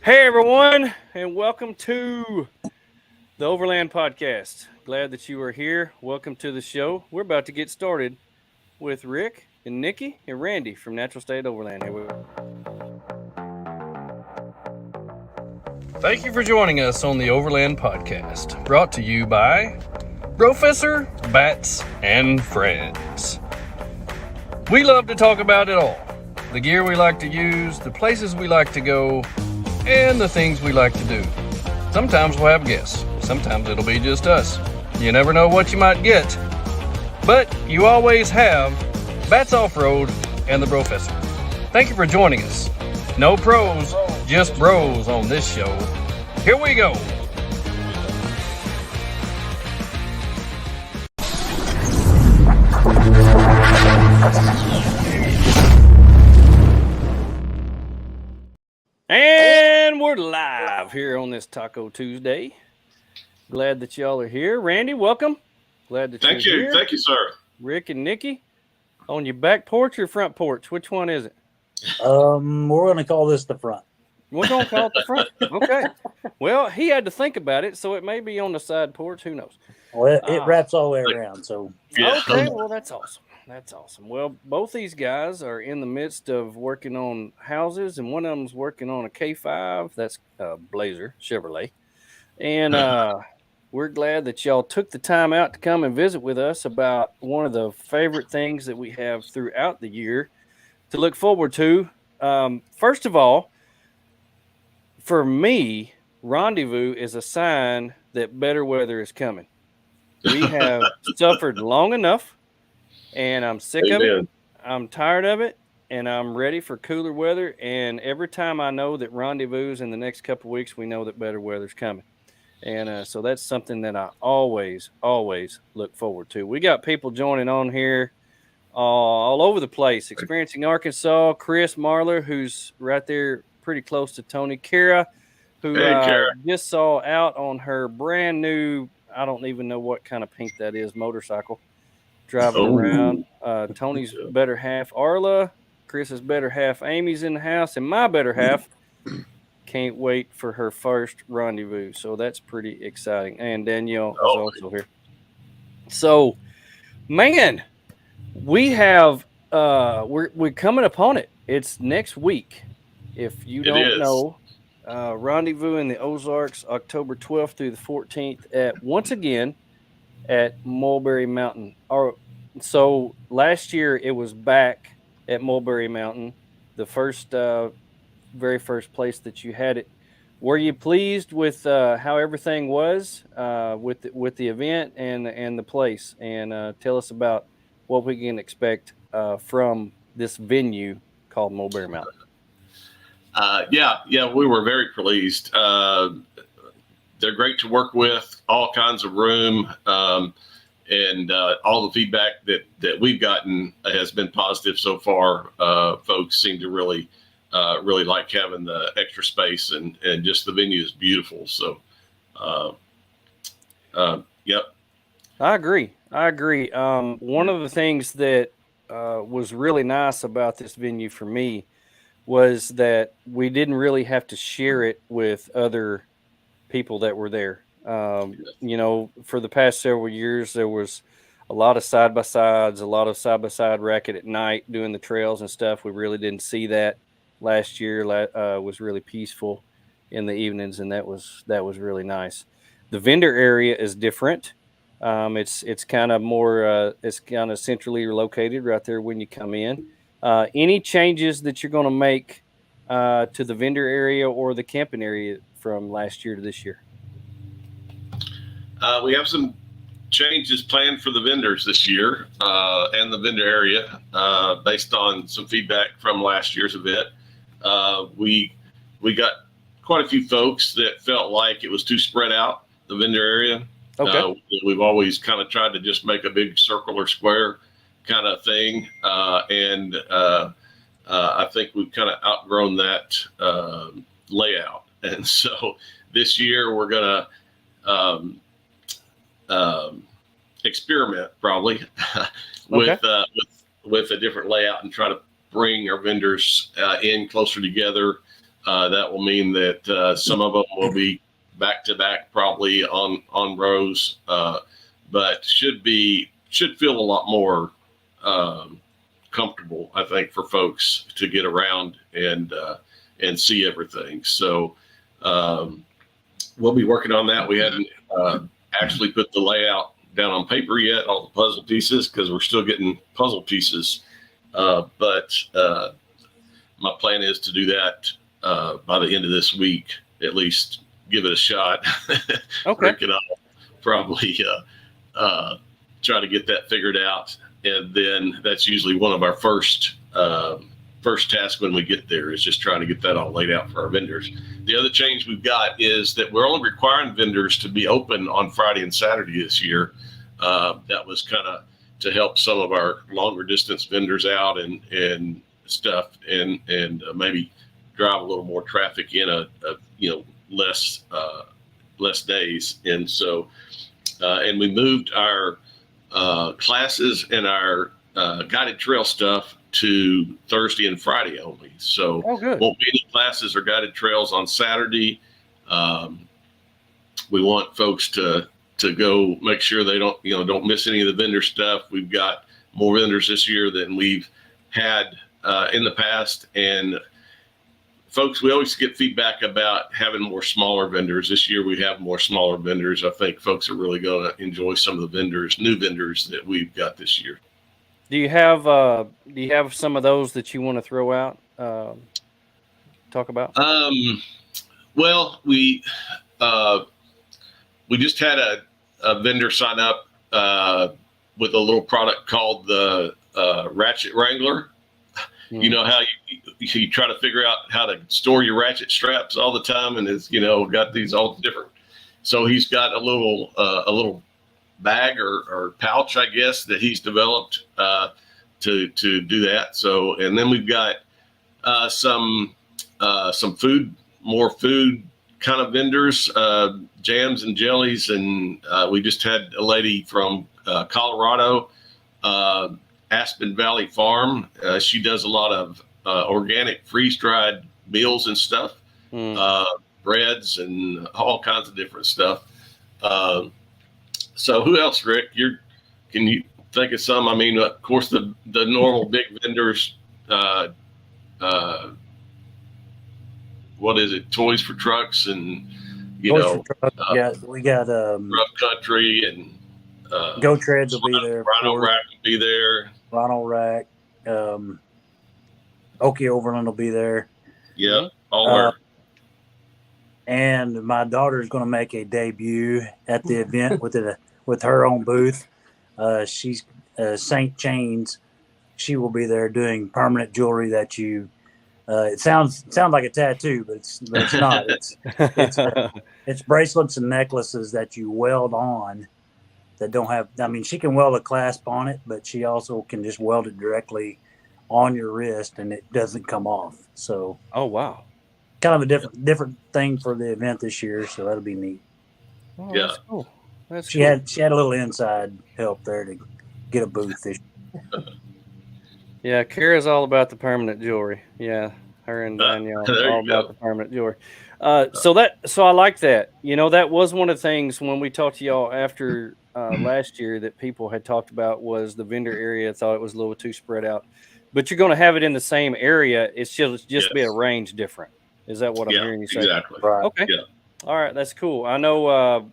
Hey everyone, and welcome to the Overland Podcast. Glad that you are here. Welcome to the show. We're about to get started with Rick and Nikki and Randy from Natural State Overland. Here we go. Thank you for joining us on the Overland Podcast, brought to you by Professor Bats and Friends. We love to talk about it all. The gear we like to use, the places we like to go, and the things we like to do. Sometimes we'll have guests. Sometimes it'll be just us. You never know what you might get. But you always have Bats Off-Road and the Professor. Thank you for joining us. No pros, just bros on this show. Here we go. And we're live here on this Taco Tuesday. Glad that y'all are here. Randy, welcome. Glad that Thank you're you. here. Thank you, sir. Rick and Nikki, on your back porch or front porch? Which one is it? We're going to call this the front. We're going to call it the front. Okay. Well, he had to think about it, so it may be on the side porch. Who knows? Well, it wraps all the way around. So Yeah. Okay, well, that's awesome. That's awesome. Well, both these guys are in the midst of working on houses, and one of them's working on a K5. That's Blazer Chevrolet. And we're glad that y'all took the time out to come and visit with us about one of the favorite things that we have throughout the year to look forward to. First of all, for me, Rendezvous is a sign that better weather is coming. We have suffered long enough, and I'm sick of it. I'm tired of it, and I'm ready for cooler weather. And every time I know that Rendezvous in the next couple of weeks, we know that better weather's coming. And so that's something that I always look forward to. We got people joining on here all over the place. Experiencing Arkansas, Chris Marler, who's right there pretty close to Tony. Kara, who Kara. just saw out on her brand new, I don't even know what kind of pink that is, motorcycle, driving around. Tony's better half, Arla. Chris's better half, Amy's in the house. And my better half can't wait for her first Rendezvous. So that's pretty exciting. And Danielle is also here. So, man, we have we're coming upon it. It's next week. If you don't know, Rendezvous in the Ozarks, October 12th through the 14th once again at Mulberry Mountain. So last year it was back at Mulberry Mountain, the very first place that you had it. Were you pleased with how everything was with the event and the place? And tell us about what we can expect from this venue called Mulberry Mountain. We were very pleased. They're great to work with, all kinds of room, and all the feedback that we've gotten has been positive so far. Folks seem to really like having the extra space, and just the venue is beautiful. So, yep. I agree. One of the things that was really nice about this venue for me was that we didn't really have to share it with other people that were there. For the past several years, there was a lot of side-by-sides, a lot of side-by-side racket at night doing the trails and stuff. We really didn't see that last year. Was really peaceful in the evenings, and that was really nice. The vendor area is different. It's kind of more, it's kind of centrally located right there when you come in. Any changes that you're going to make to the vendor area or the camping area from last year to this year? We have some changes planned for the vendors this year and the vendor area based on some feedback from last year's event. We got quite a few folks that felt like it was too spread out, the vendor area. Okay. We've always kind of tried to just make a big circle or square kind of thing. And I think we've kind of outgrown that layout. And so this year we're going to experiment probably with a different layout and try to bring our vendors in closer together That will mean that some of them will be back to back, probably on rows, but should feel a lot more comfortable, I think, for folks to get around and see everything. So we'll be working on that. We hadn't actually put the layout down on paper yet, all the puzzle pieces, because we're still getting puzzle pieces. But my plan is to do that by the end of this week, at least give it a shot. Okay. Rick and I'll probably try to get that figured out. And then that's usually one of our first tasks when we get there, is just trying to get that all laid out for our vendors. The other change we've got is that we're only requiring vendors to be open on Friday and Saturday this year. That was kind of to help some of our longer distance vendors out and stuff, and maybe drive a little more traffic in less days. And so and we moved our classes and our guided trail stuff to Thursday and Friday only. So won't be any classes or guided trails on Saturday. We want folks to go make sure they don't miss any of the vendor stuff. We've got more vendors this year than we've had in the past. And folks, we always get feedback about having more smaller vendors. This year we have more smaller vendors. I think folks are really going to enjoy some of the new vendors that we've got this year. Do you have some of those that you want to throw out? Talk about? Well, we just had a vendor sign up with a little product called the Ratchet Wrangler. You know how you try to figure out how to store your ratchet straps all the time, and it's got these all different. So he's got a little bag or pouch, I guess, that he's developed to do that. So, and then we've got some more food kind of vendors, jams and jellies, and we just had a lady from Colorado, Aspen Valley Farm. She does a lot of organic freeze-dried meals and stuff, breads and all kinds of different stuff. So who else, Rick? Can you think of some? I mean, of course, the normal big vendors. What is it? Toys for Trucks and yeah, we got Rough Country and Go Treads will be there. Rhino Rack will be there. Rhino Rack, Okie Overland will be there. Yeah, all there. And my daughter's going to make a debut at the event with her own booth. She's St. Chains. She will be there doing permanent jewelry that you. It sounds like a tattoo, but it's not. It's bracelets and necklaces that you weld on that don't have. I mean, she can weld a clasp on it, but she also can just weld it directly on your wrist, and it doesn't come off. So. Oh wow. Kind of a different thing for the event this year, so that'll be neat. Oh, yeah, that's cool. She had a little inside help there to get a booth this year. Yeah, Kara's all about the permanent jewelry. Yeah, her and Danielle all about the permanent jewelry. So I like that. That was one of the things when we talked to y'all after last year that people had talked about was the vendor area. Thought it was a little too spread out, but you're going to have it in the same area. It's just be arranged different. Is that what I'm hearing you say? Exactly. Right. Okay. Yeah. All right. That's cool. I know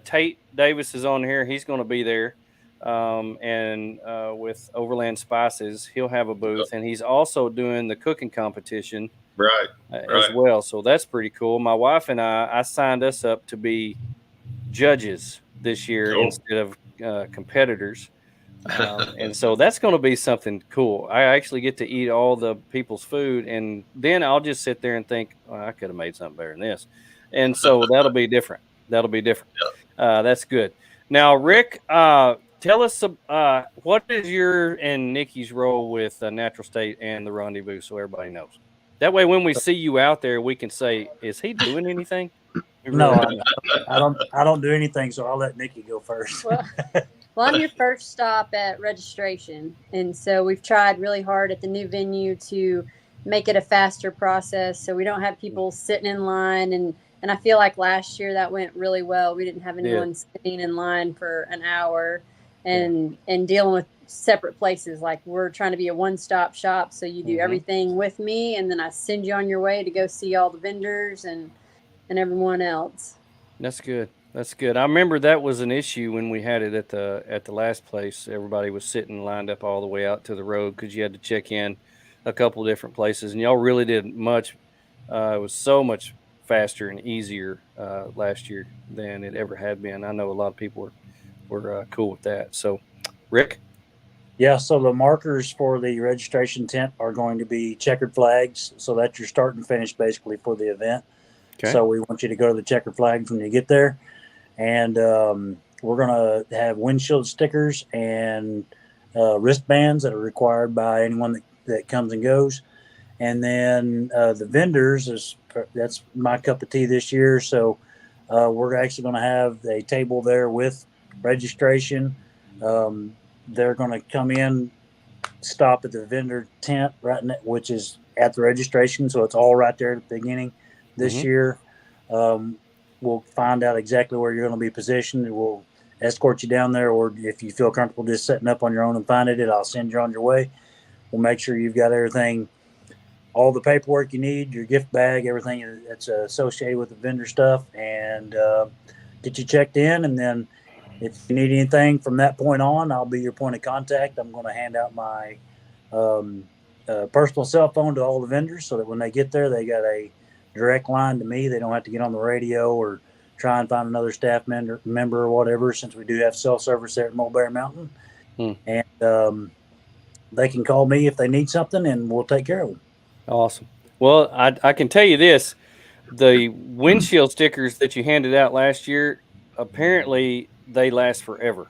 Tate Davis is on here. He's going to be there. And with Overland Spices, he'll have a booth. And he's also doing the cooking competition as well. So that's pretty cool. My wife and I signed us up to be judges this year instead of competitors. And so that's going to be something cool. I actually get to eat all the people's food, and then I'll just sit there and think, I could have made something better than this. And so that'll be different. Yeah. That's good. Now, Rick, tell us what is your and Nikki's role with Natural State and the Rendezvous, so everybody knows. That way, when we see you out there, we can say, "Is he doing anything?" No, I don't do anything. So I'll let Nikki go first. Well, I'm your first stop at registration. And so we've tried really hard at the new venue to make it a faster process so we don't have people sitting in line. And I feel like last year that went really well. We didn't have anyone sitting in line for an hour and dealing with separate places. Like, we're trying to be a one-stop shop. So you do everything with me, and then I send you on your way to go see all the vendors and everyone else. That's good. That's good. I remember that was an issue when we had it at the last place. Everybody was sitting lined up all the way out to the road because you had to check in a couple different places, and y'all really did much. It was so much faster and easier last year than it ever had been. I know a lot of people were cool with that. So, Rick? Yeah, so the markers for the registration tent are going to be checkered flags, so that's your start and finish basically for the event. Okay. So we want you to go to the checkered flags when you get there. And we're going to have windshield stickers and wristbands that are required by anyone that comes and goes. And then the vendors, that's my cup of tea this year. So we're actually going to have a table there with registration. They're going to come in, stop at the vendor tent, which is at the registration. So it's all right there at the beginning this year. We'll find out exactly where you're going to be positioned. We'll escort you down there, or if you feel comfortable just setting up on your own and finding it, I'll send you on your way. We'll make sure you've got everything, all the paperwork you need, your gift bag, everything that's associated with the vendor stuff, and get you checked in. And then if you need anything from that point on, I'll be your point of contact. I'm going to hand out my personal cell phone to all the vendors so that when they get there, they got a direct line to me. They don't have to get on the radio or try and find another staff member or whatever, since we do have cell service there at Mulberry Mountain. And they can call me if they need something, and we'll take care of them. Awesome. Well, I can tell you this. The windshield stickers that you handed out last year, apparently they last forever,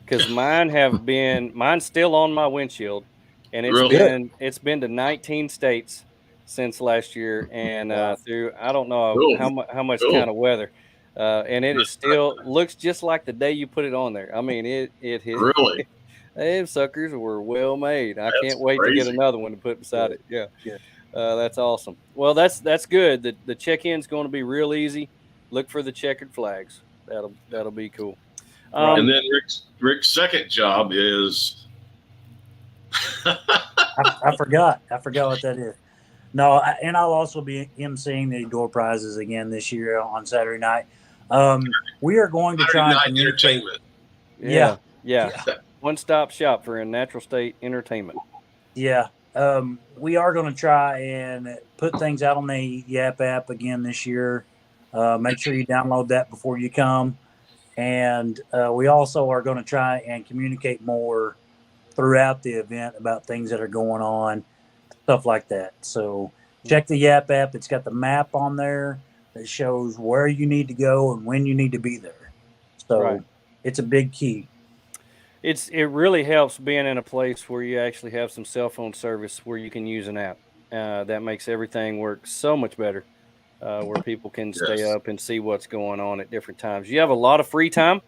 because mine's still on my windshield, and it's been to 19 states since last year, and through I don't know how much kind of weather, and it is still looks just like the day you put it on there. I mean, it really. Them suckers were well made. I can't wait to get another one to put beside it. Yeah. That's awesome. Well, that's good. The check-in's going to be real easy. Look for the checkered flags. That'll be cool. And then Rick's second job is I forgot what that is. No, and I'll also be emceeing the door prizes again this year on Saturday night. We are going to try and communicate. Yeah. One-stop shop for a Natural State Entertainment. Yeah. We are going to try and put things out on the Yap app again this year. Make sure you download that before you come. And we also are going to try and communicate more throughout the event about things that are going on, stuff like that. So check the Yap app. It's got the map on there that shows where you need to go and when you need to be there. So it's a big key. It really helps being in a place where you actually have some cell phone service where you can use an app. That makes everything work so much better, where people can stay up and see what's going on at different times. You have a lot of free time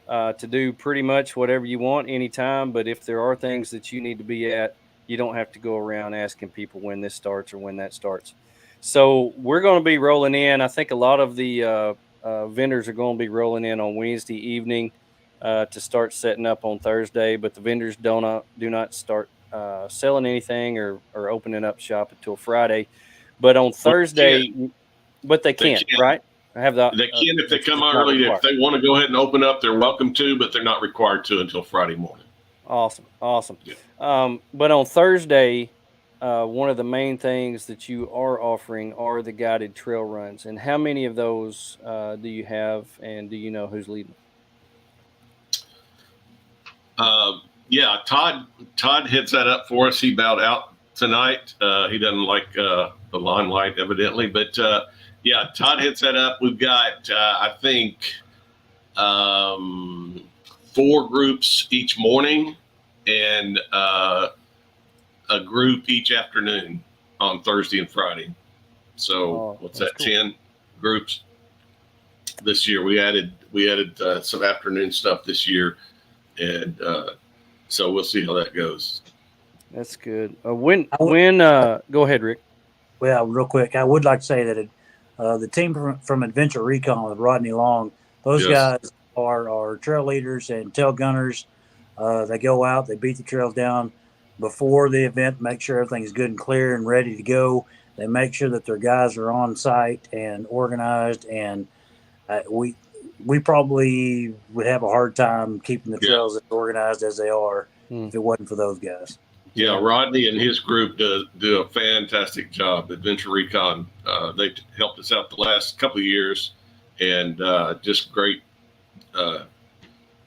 to do pretty much whatever you want anytime, but if there are things that you need to be at, you don't have to go around asking people when this starts or when that starts. So we're going to be rolling in. I think a lot of the vendors are going to be rolling in on Wednesday evening to start setting up on Thursday, but the vendors do not start selling anything or opening up shop until Friday. But on Thursday, they can't, right? They can if they come early. If they want to go ahead and open up, they're welcome to, but they're not required to until Friday morning. Awesome. Yeah. But on Thursday, one of the main things that you are offering are the guided trail runs. And how many of those do you have, and do you know who's leading? Todd heads that up for us. He bowed out tonight. He doesn't like the limelight, evidently, but Todd heads that up. We've got I think 4 groups each morning and a group each afternoon on Thursday and Friday. So what's that? Cool. 10 groups this year. We added some afternoon stuff this year. And so we'll see how that goes. That's good. When I would- when go ahead, Rick. Well, real quick, I would like to say that the team from Adventure Recon with Rodney Long, those Yes. guys are trail leaders and tail gunners. They go out, they beat the trails down before the event, make sure everything's good and clear and ready to go. They make sure that their guys are on site and organized, and we probably would have a hard time keeping the trails as organized as they are if it wasn't for those guys. Yeah, Rodney and his group do a fantastic job. Adventure Recon, they've helped us out the last couple of years, and just great.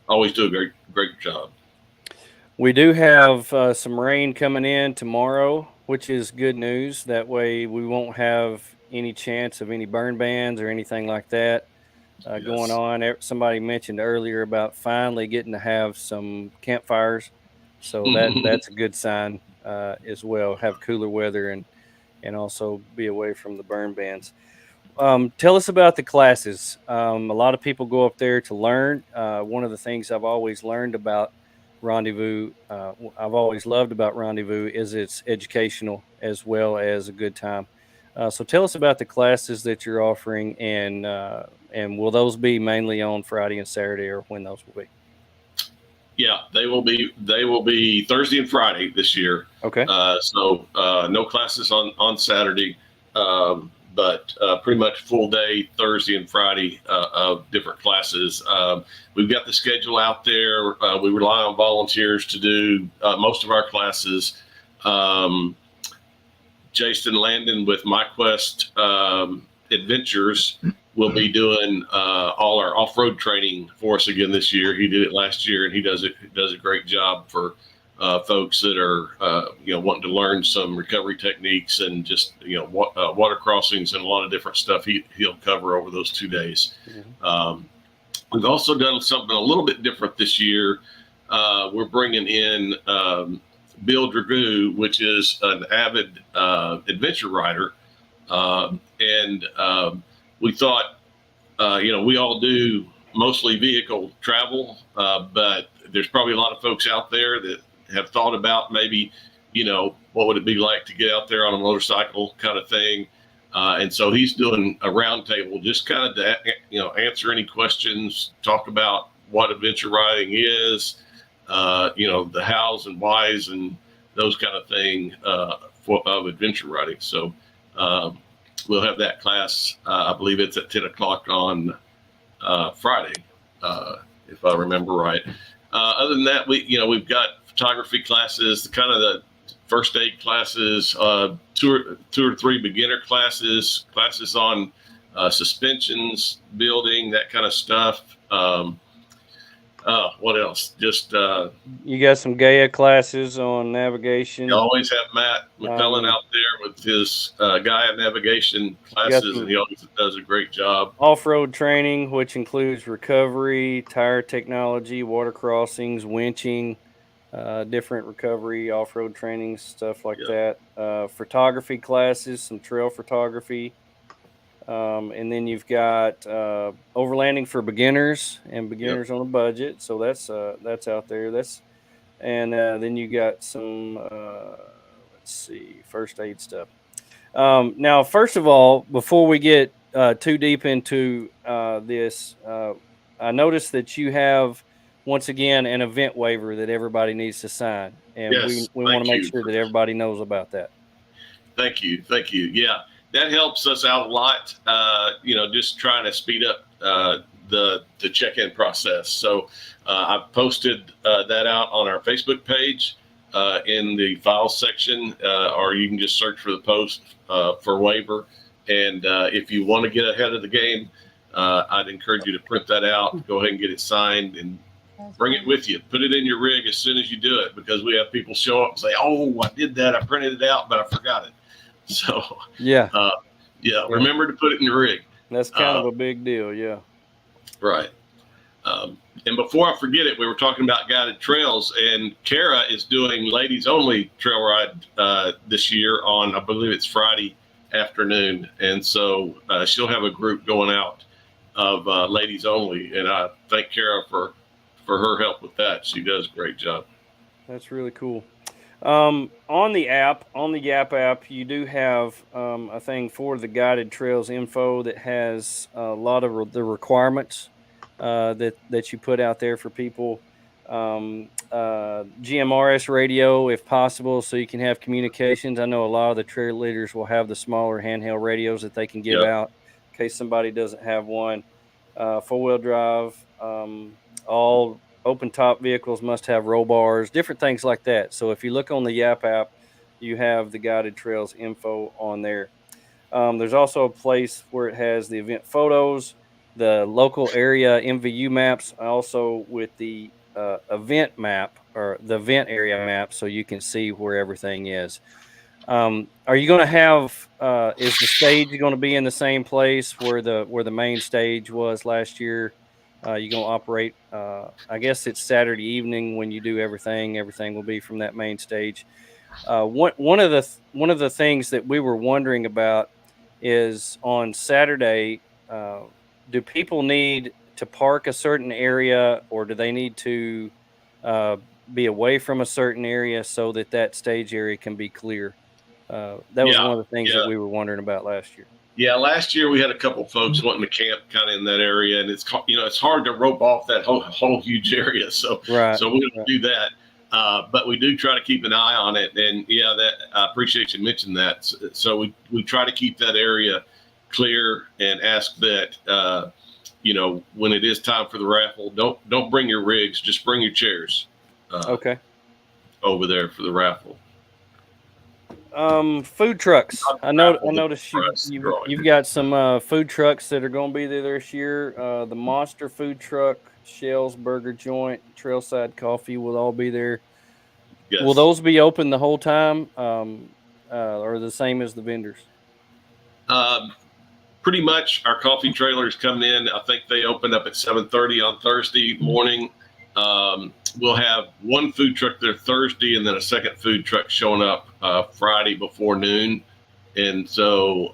Always do a great job. We do have some rain coming in tomorrow, which is good news. That way, we won't have any chance of any burn bans or anything like that going on. Somebody mentioned earlier about finally getting to have some campfires, so that's a good sign as well. Have cooler weather and also be away from the burn bans. Tell us about the classes. A lot of people go up there to learn. One of the things I've always learned about Rendezvous, I've always loved about Rendezvous, is it's educational as well as a good time. So tell us about the classes that you're offering, and will those be mainly on Friday and Saturday, or when those will be? Yeah, they will be Thursday and Friday this year. Okay. So no classes on Saturday, but pretty much full day Thursday and Friday of different classes. We've got the schedule out there. We rely on volunteers to do most of our classes. Jason Landon with MyQuest Adventures will be doing all our off-road training for us again this year. He did it last year, and he does a great job for folks that are wanting to learn some recovery techniques and just water crossings and a lot of different stuff. He'll cover over those 2 days. Mm-hmm. We've also done something a little bit different this year. We're bringing in Bill Dragoo, which is an avid adventure rider, and we thought, we all do mostly vehicle travel, but there's probably a lot of folks out there that have thought about maybe, what would it be like to get out there on a motorcycle kind of thing. And so he's doing a roundtable, just kind of to, answer any questions, talk about what adventure riding is, the hows and whys and those kind of thing of adventure riding. So we'll have that class. I believe it's at 10 o'clock on Friday, if I remember right. Other than that, we've got photography classes, kind of the first aid classes, two or three beginner classes on suspensions, building, that kind of stuff. What else? Just you got some Gaia classes on navigation. You always have Matt McCullen out there with his Gaia navigation classes, and he always does a great job. Off-road training, which includes recovery, tire technology, water crossings, winching, different recovery, off-road training, stuff like that. Photography classes, some trail photography. And then you've got overlanding for beginners and beginners on a budget. So that's out there. Then you got some first aid stuff. Now, first of all, before we get too deep into this, I noticed that you have once again an event waiver that everybody needs to sign, and we want to make sure that everybody knows about that. Thank you. Yeah. That helps us out a lot, just trying to speed up the check-in process. So I've posted that out on our Facebook page in the files section, or you can just search for the post for waiver. And if you want to get ahead of the game, I'd encourage you to print that out, go ahead and get it signed, and bring it with you. Put it in your rig as soon as you do it, because we have people show up and say, "Oh, I did that. I printed it out, but I forgot it." So remember to put it in your rig. That's kind of a big deal, yeah. Right. And before I forget it, we were talking about guided trails, and Kara is doing ladies only trail ride this year on, I believe it's Friday afternoon, and so she'll have a group going out of ladies only, and I thank Kara for her help with that. She does a great job. That's really cool. On the Yap app, you do have a thing for the guided trails info that has a lot of the requirements that you put out there for people. GMRS radio, if possible, so you can have communications. I know a lot of the trail leaders will have the smaller handheld radios that they can give out in case somebody doesn't have one. 4-wheel drive, all open top vehicles must have roll bars, different things like that. So if you look on the Yap app, you have the guided trails info on there. There's also a place where it has the event photos, the local area MVU maps, also with the event map or the event area map, so you can see where everything is. Are you going to have? Is the stage going to be in the same place where the main stage was last year? You going to operate? I guess it's Saturday evening when you do everything. Everything will be from that main stage. One of the things that we were wondering about is on Saturday. Do people need to park a certain area, or do they need to be away from a certain area so that stage area can be clear? That was one of the things that we were wondering about last year. Yeah, last year we had a couple folks wanting to camp kind of in that area, and it's hard to rope off that whole huge area. So we don't do that, but we do try to keep an eye on it. And that I appreciate you mentioning that. So we try to keep that area clear and ask that when it is time for the raffle, don't bring your rigs, just bring your chairs. Over there for the raffle. Food trucks. I noticed you've got some food trucks that are going to be there this year. The Monster food truck, Shell's Burger Joint, Trailside Coffee will all be there. Yes. Will those be open the whole time, or the same as the vendors? Pretty much. Our coffee trailer is coming in. I think they open up at 7:30 on Thursday morning. We'll have one food truck there Thursday, and then a second food truck showing up Friday before noon. And so,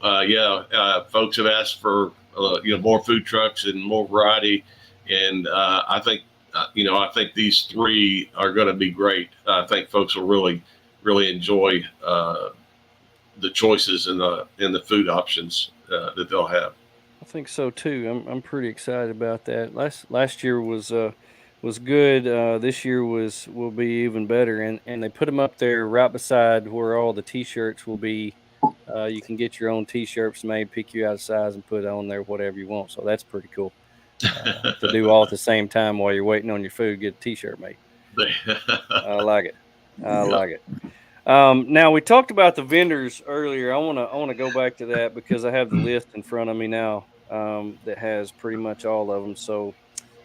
folks have asked for more food trucks and more variety. And I think these three are going to be great. I think folks will really, really enjoy the choices and the food options that they'll have. I think so too. I'm pretty excited about that. Last year was good. This year will be even better, and they put them up there right beside where all the T-shirts will be. You can get your own T-shirts made, pick you out a size, and put on there whatever you want. So that's pretty cool to do all at the same time while you're waiting on your food. Get a T-shirt made. I like it. I like it. Now we talked about the vendors earlier. I want to go back to that because I have the list in front of me now that has pretty much all of them. So.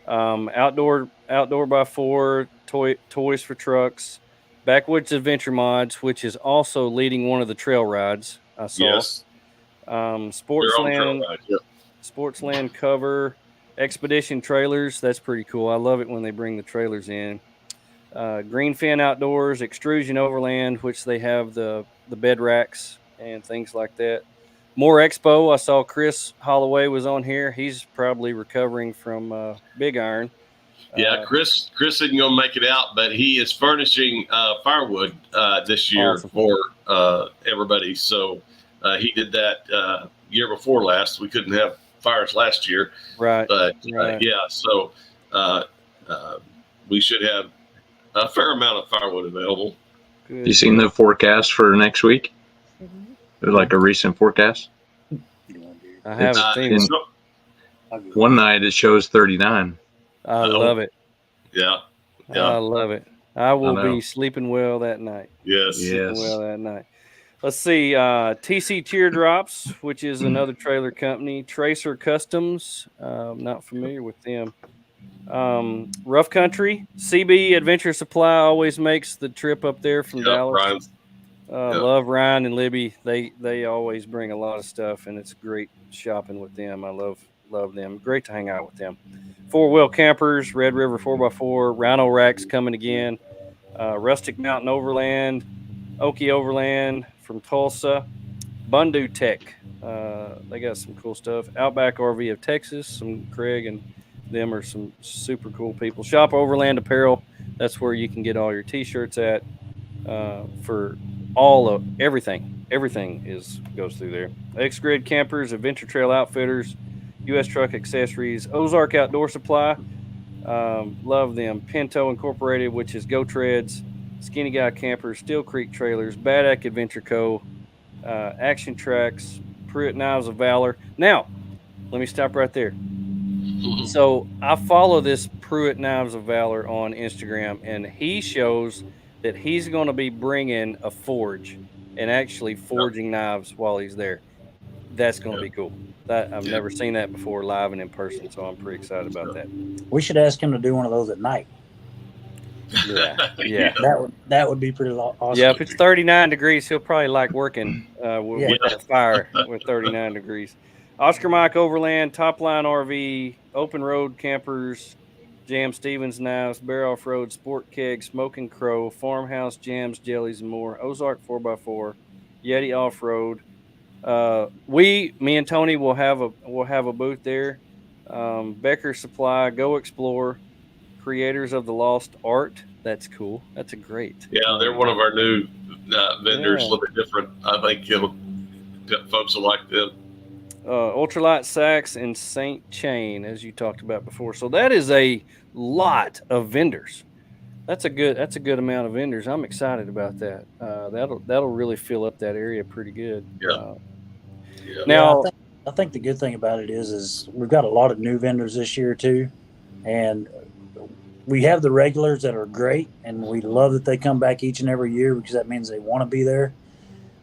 Outdoor by 4, toys for trucks, Backwoods Adventure Mods, which is also leading one of the trail rides I saw. Yes. Sportsland, Sportsland cover, Expedition trailers. That's pretty cool. I love it when they bring the trailers in. Greenfin Outdoors, Extrusion Overland, which they have the bed racks and things like that. More Expo. I saw Chris Holloway was on here. He's probably recovering from Big Iron. Yeah, Chris isn't going to make it out, but he is furnishing firewood this year for everybody. So he did that year before last. We couldn't have fires last year. Right. But so we should have a fair amount of firewood available. Good. You seen the forecast for next week? Like a recent forecast? I haven't seen it. One night it shows 39. I love it. Yeah. I love it. I will be sleeping well that night. Yes. Sleeping well that night. Let's see. TC Teardrops, which is another trailer company. Tracer Customs. Not familiar with them. Rough Country. CB Adventure Supply always makes the trip up there from Dallas. Love Ryan and Libby. They always bring a lot of stuff, and it's great shopping with them. I love them. Great to hang out with them. 4-Wheel Campers, Red River 4x4, Rhino Racks coming again. Rustic Mountain Overland, Okie Overland from Tulsa, Bundu Tech. They got some cool stuff. Outback RV of Texas. Craig and them are some super cool people. Shop Overland Apparel. That's where you can get all your T-shirts at. for everything. Everything goes through there. X Grid Campers, Adventure Trail Outfitters, U.S. Truck Accessories, Ozark Outdoor Supply. Love them. Pinto Incorporated, which is Go Treads, Skinny Guy Campers, Steel Creek Trailers, Bad Ack Adventure Co., Action Tracks, Pruitt Knives of Valor. Now, let me stop right there. So I follow this Pruitt Knives of Valor on Instagram, and he shows that he's going to be bringing a forge and actually forging knives while he's there. That's going to be cool. That I've never seen that before live and in person, so I'm pretty excited about that. We should ask him to do one of those at night. Yeah. That would be pretty awesome. Yeah, if it's 39 degrees, he'll probably like working with a fire with 39 degrees. Oscar Mike Overland, Top Line RV, Open Road Campers, Jam Stevens Knives, Bear Off Road, Sport Keg, Smoking Crow, Farmhouse Jams, Jellies, and more. Ozark 4x4, Yeti Off Road. Me and Tony will have a booth there. Becker Supply, Go Explore, Creators of the Lost Art. That's cool. That's a great. Yeah, they're one of our new vendors. A little bit different. I think folks will like them. Ultralight Sacks and St. Chain, as you talked about before. So that is a lot of vendors. That's a good amount of vendors. I'm excited about that. That'll really fill up that area pretty good. Yeah. Now, I think the good thing about it is we've got a lot of new vendors this year too, and we have the regulars that are great, and we love that they come back each and every year because that means they want to be there.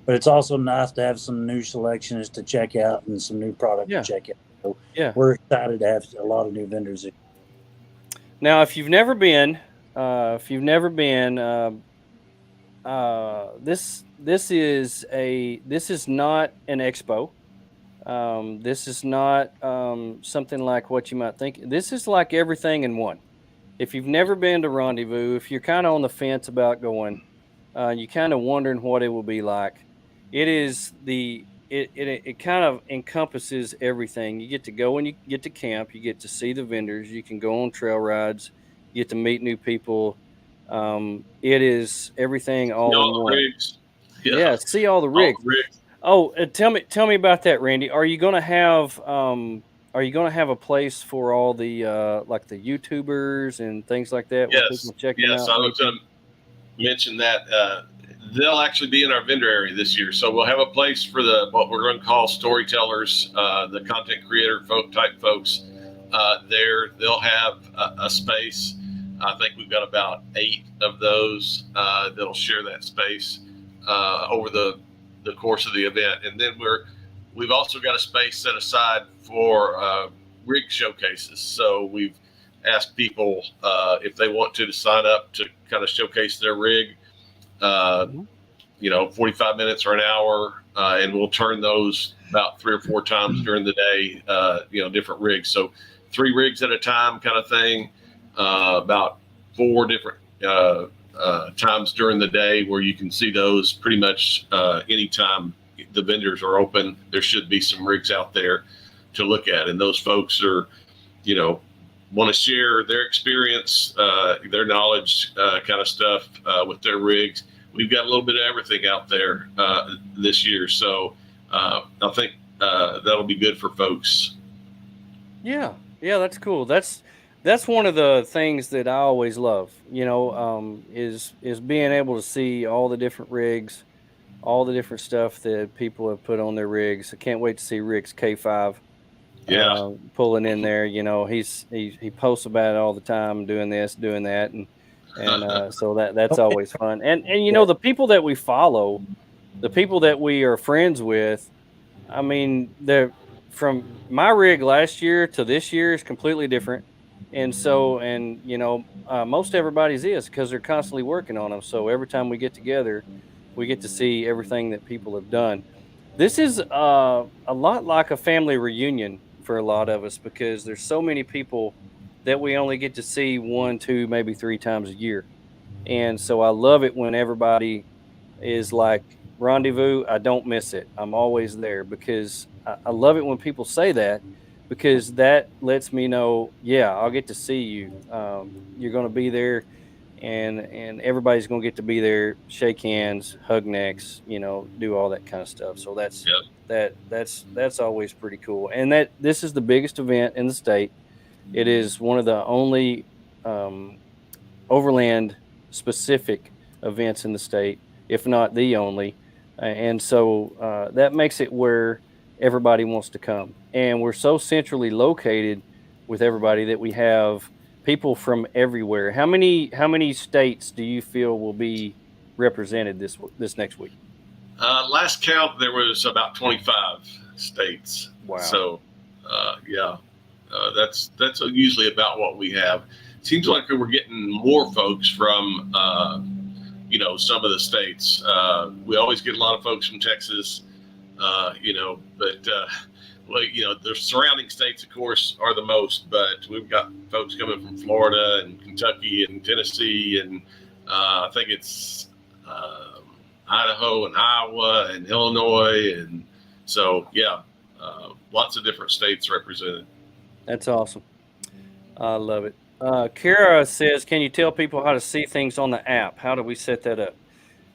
But it's also nice to have some new selections to check out and some new product to check out. So we're excited to have a lot of new vendors. Now, if you've never been, this is not an expo. This is not something like what you might think. This is like everything in one. If you've never been to Rendezvous, if you're kind of on the fence about going, you're kind of wondering what it will be like. It kind of encompasses everything. You get to go and you get to camp. You get to see the vendors. You can go on trail rides. You get to meet new people. It is everything all in one. Rigs. Yeah, see all the rigs. Oh, tell me about that, Randy. Are you going to have a place for all the like the YouTubers and things like that? Yes. I was going to mention that. They'll actually be in our vendor area this year. So we'll have a place for what we're going to call storytellers, the content creator type folks there. They'll have a space. I think we've got about 8 of those that'll share that space over the course of the event. And then we've also got a space set aside for rig showcases. So we've asked people if they want to sign up to kind of showcase their rig. 45 minutes or an hour, and we'll turn those about 3 or 4 times during the day, different rigs. So 3 rigs at a time kind of thing, about 4 different times during the day where you can see those pretty much anytime the vendors are open. There should be some rigs out there to look at. And those folks are, want to share their experience, their knowledge kind of stuff with their rigs. We've got a little bit of everything out there this year. So I think that'll be good for folks. Yeah, that's cool. That's one of the things that I always love, is being able to see all the different rigs, all the different stuff that people have put on their rigs. I can't wait to see Rick's K5. Pulling in there, he posts about it all the time, doing this, doing that, and so that's always fun. And the people that we follow, the people that we are friends with, I mean, they're from my rig last year to this year is completely different, and so most everybody's is because they're constantly working on them. So every time we get together, we get to see everything that people have done. This is a lot like a family reunion for a lot of us because there's so many people that we only get to see 1, 2, maybe 3 times a year. And so I love it when everybody is like, Rendezvous, I don't miss it. I'm always there because I love it when people say that because that lets me know, I'll get to see you. You're going to be there. and everybody's going to get to be there, shake hands, hug necks, do all that kind of stuff. So that's always pretty cool. And that this is the biggest event in the state. It is one of the only overland specific events in the state, if not the only. And so that makes it where everybody wants to come. And we're so centrally located with everybody that we have people from everywhere. How many states do you feel will be represented this next week? Last count, there was about 25 states. Wow. So, that's usually about what we have. Seems like we're getting more folks from, some of the states. We always get a lot of folks from Texas, but the surrounding states, of course, are the most. But we've got folks coming from Florida and Kentucky and Tennessee, and I think it's Idaho and Iowa and Illinois, and so lots of different states represented. That's awesome. I love it. Kara says, can you tell people how to see things on the app? How do we set that up?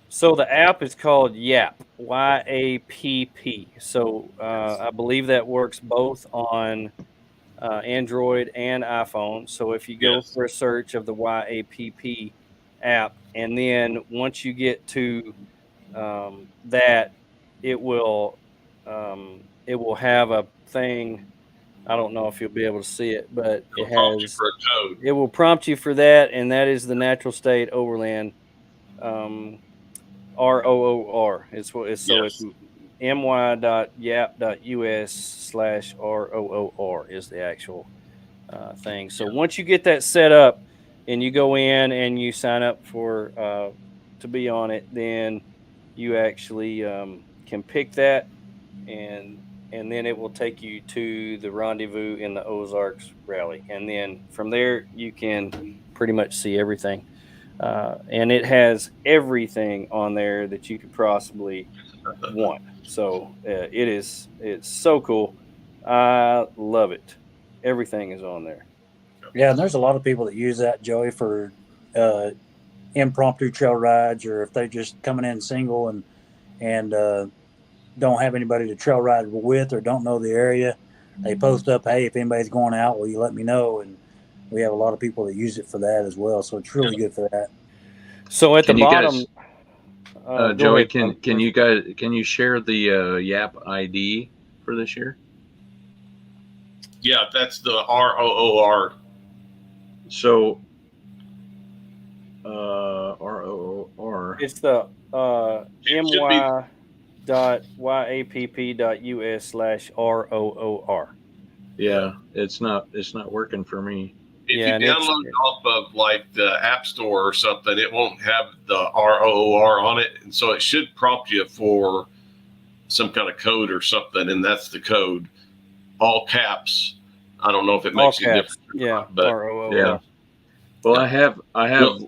So the app is called YAPP, Y-A-P-P. So I believe that works both on Android and iPhone. So if you go for a search of the YAPP app, and then once you get to that, it will have a thing. I don't know if you'll be able to see it, but it will prompt you for that, and that is the Natural State Overland, ROOR. It's my.yap.us/ROOR is the actual thing. So once you get that set up and you go in and you sign up for to be on it, then you actually can pick that, and then it will take you to the Rendezvous in the Ozarks rally. And then from there, you can pretty much see everything. And it has everything on there that you could possibly want. So it's so cool. I love it. Everything is on there. Yeah, and there's a lot of people that use that, Joey, for impromptu trail rides, or if they're just coming in single and don't have anybody to trail ride with or don't know the area, they post up, hey, if anybody's going out, will you let me know? And we have a lot of people that use it for that as well. So it's really good for that. So at the bottom, Joey, can you share the YAP ID for this year? Yeah, that's the ROOR. So ROOR. It's the my.yapp.us/ROOR. Yeah, it's not working for me. If you download it off of like the App Store or something, it won't have the ROOR on it, and so it should prompt you for some kind of code or something, and that's the code, all caps. I don't know if it makes any difference. Yeah, but ROOR. Yeah. Well, I have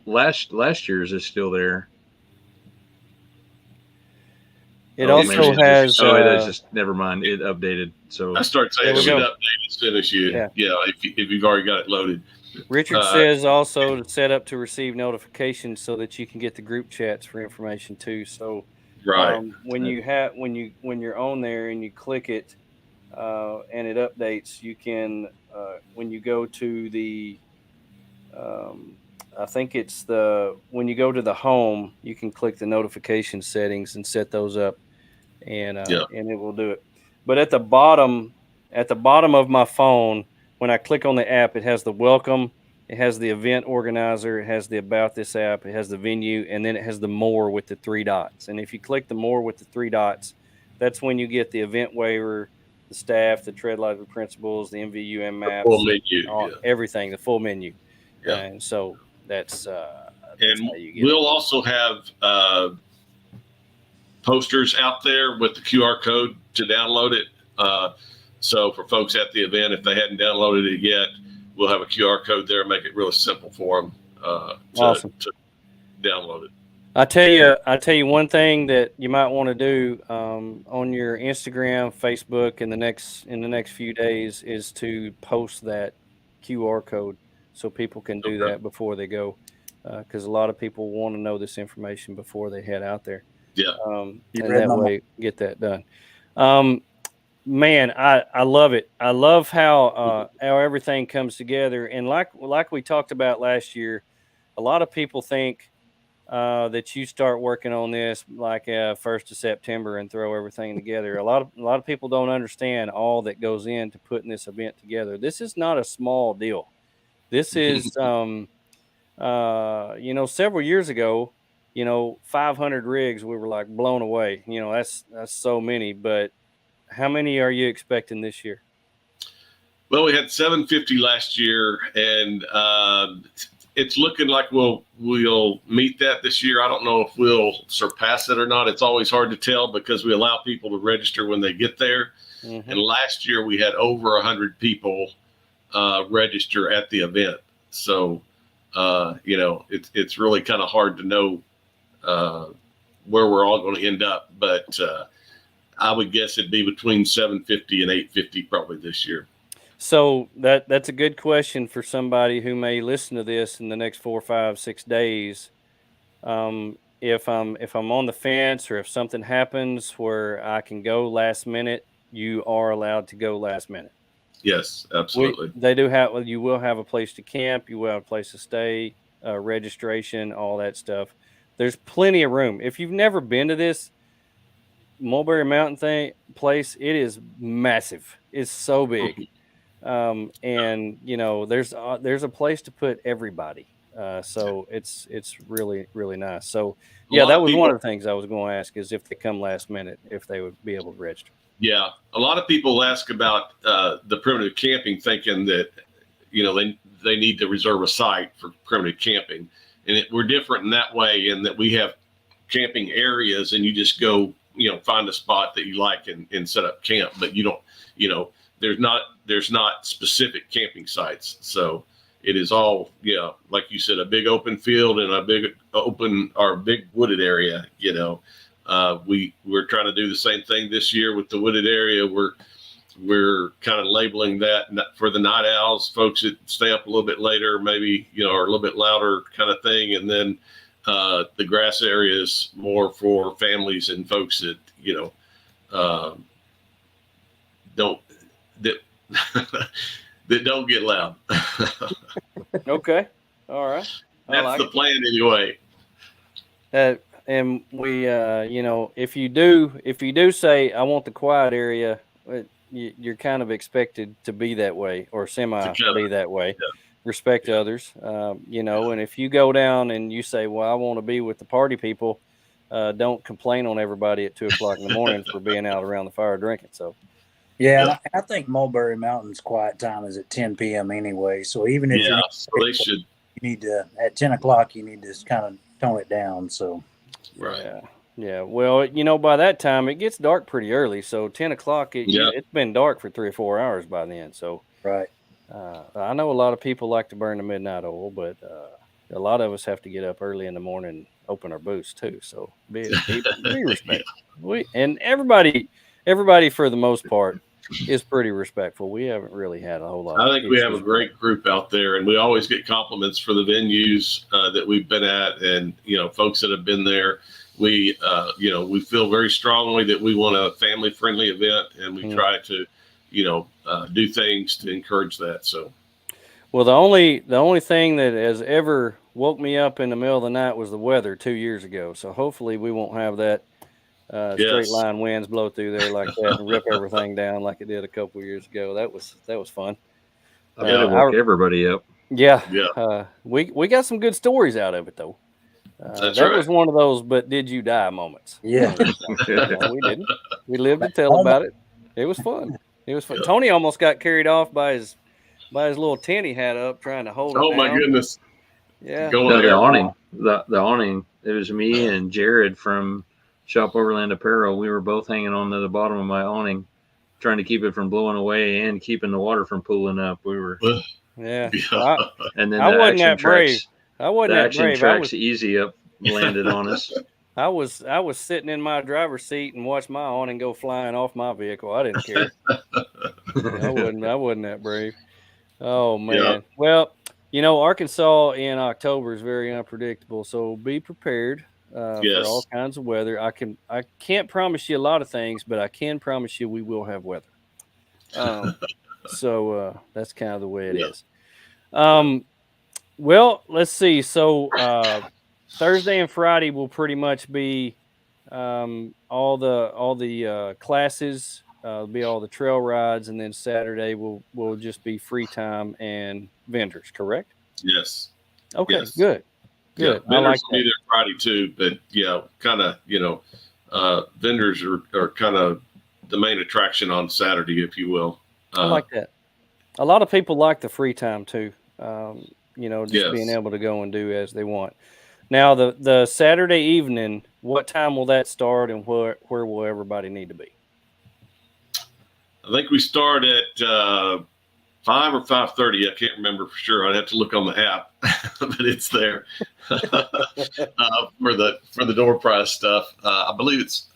last year's is still there. It also has. That's just never mind. It updated. So I started saying it should update as soon as you. Yeah. If you've already got it loaded. Richard says also to set up to receive notifications so that you can get the group chats for information too. So when you're on there and you click it and it updates, you can when you go to the I think it's when you go to the home, you can click the notification settings and set those up, and it will do it. But at the bottom of my phone, when I click on the app, it has the welcome, it has the event organizer, it has the about this app, it has the venue, and then it has the more with the 3 dots. And if you click the more with the 3 dots, that's when you get the event waiver, the staff, the tread library principles, the MVUM maps, the full menu, everything, the full menu. Yeah. And so that's and how you get we'll also have posters out there with the QR code to download it. So for folks at the event, if they hadn't downloaded it yet, we'll have a QR code there and make it really simple for them to download it. I tell you one thing that you might want to do on your Instagram, Facebook in the next few days is to post that QR code so people can do that before they go. because a lot of people want to know this information before they head out there. Yeah. And that way get that done. Man, I love it. I love how everything comes together. And like we talked about last year, a lot of people think that you start working on this like 1st of September and throw everything together. A lot of people don't understand all that goes into putting this event together. This is not a small deal. This is, several years ago, 500 rigs, we were like blown away. That's so many. But how many are you expecting this year? Well, we had 750 last year, and it's looking like we'll meet that this year. I don't know if we'll surpass it or not. It's always hard to tell because we allow people to register when they get there. Mm-hmm. And last year we had over 100 people register at the event. So, it's really kind of hard to know where we're all going to end up. But I would guess it'd be between 750 and 850 probably this year. So that's a good question for somebody who may listen to this in the next 4, 5, 6 days. If I'm on the fence, or if something happens where I can go last minute, you are allowed to go last minute. Yes, absolutely. You will have a place to camp. You will have a place to stay, registration, all that stuff. There's plenty of room. If you've never been to this Mulberry Mountain place, it is massive. It's so big. And there's a place to put everybody. So it's really, really nice. So that was one of the things I was going to ask, is if they come last minute, if they would be able to register. Yeah. A lot of people ask about the primitive camping, thinking that, they need to reserve a site for primitive camping. And we're different in that way, in that we have camping areas, and you just go, find a spot that you like and set up camp. But you don't, there's not specific camping sites. So it is all, like you said, a big open field and a big wooded area. We're trying to do the same thing this year with the wooded area. We're kind of labeling that for the night owls, folks that stay up a little bit later, maybe, or a little bit louder kind of thing. And then the grass area is more for families and folks that, that don't get loud. Okay. All right. That's the plan anyway. And we, if you do say, I want the quiet area, you're kind of expected to be that way, or be that way. Yeah. Respect others, and if you go down and you say, well, I want to be with the party people, don't complain on everybody at 2:00 in the morning for being out around the fire drinking. So. Yeah, I think Mulberry Mountain's quiet time is at 10 p.m. anyway. So even if you need to, at 10 o'clock, you need to kind of tone it down. So, right. Yeah. Well, by that time it gets dark pretty early. So 10 o'clock, it's been dark for 3 or 4 hours by then. So, right. I know a lot of people like to burn the midnight oil, but a lot of us have to get up early in the morning and open our booths too. So be respectful. And everybody for the most part is pretty respectful. We haven't really had a whole lot. I think we have a great group out there, and we always get compliments for the venues that we've been at, and folks that have been there. We feel very strongly that we want a family-friendly event, and we try to do things to encourage that. So, well, the only thing that has ever woke me up in the middle of the night was the weather 2 years ago. So hopefully we won't have that. Straight line winds blow through there like that and rip everything down like it did a couple of years ago. That was fun. I bet it woke everybody up. Yeah. We got some good stories out of it though. That was one of those "but did you die" moments. Yeah. No, we didn't. We lived to tell about it. It was fun. Yeah. Tony almost got carried off by his little tent he had up trying to hold it down. My goodness. Yeah. The awning. The awning. It was me and Jared from Shop Overland Apparel. We were both hanging on to the bottom of my awning, trying to keep it from blowing away and keeping the water from pooling up. We were, yeah. And then I wasn't that brave. I wasn't that brave. Action Tracks easy up landed on us. I was sitting in my driver's seat and watched my awning go flying off my vehicle. I didn't care. I wasn't that brave. Oh man. Yeah. Well, Arkansas in October is very unpredictable, so be prepared for Yes. all kinds of weather. I can't promise you a lot of things, but I can promise you we will have weather. So that's kind of the way it is. Well, let's see. So Thursday and Friday will pretty much be all the classes. Be all the trail rides, and then Saturday will just be free time and vendors. Correct? Yes. Okay. Yes. Good. Yeah, I vendors like will be that. there Friday too, but yeah, kind of, vendors are kind of the main attraction on Saturday, if you will. I like that. A lot of people like the free time too. Just Yes. being able to go and do as they want. Now, the Saturday evening, what time will that start, and where will everybody need to be? I think we start at 5 or 5:30. I can't remember for sure. I'd have to look on the app, but it's there for the door prize stuff. I believe it's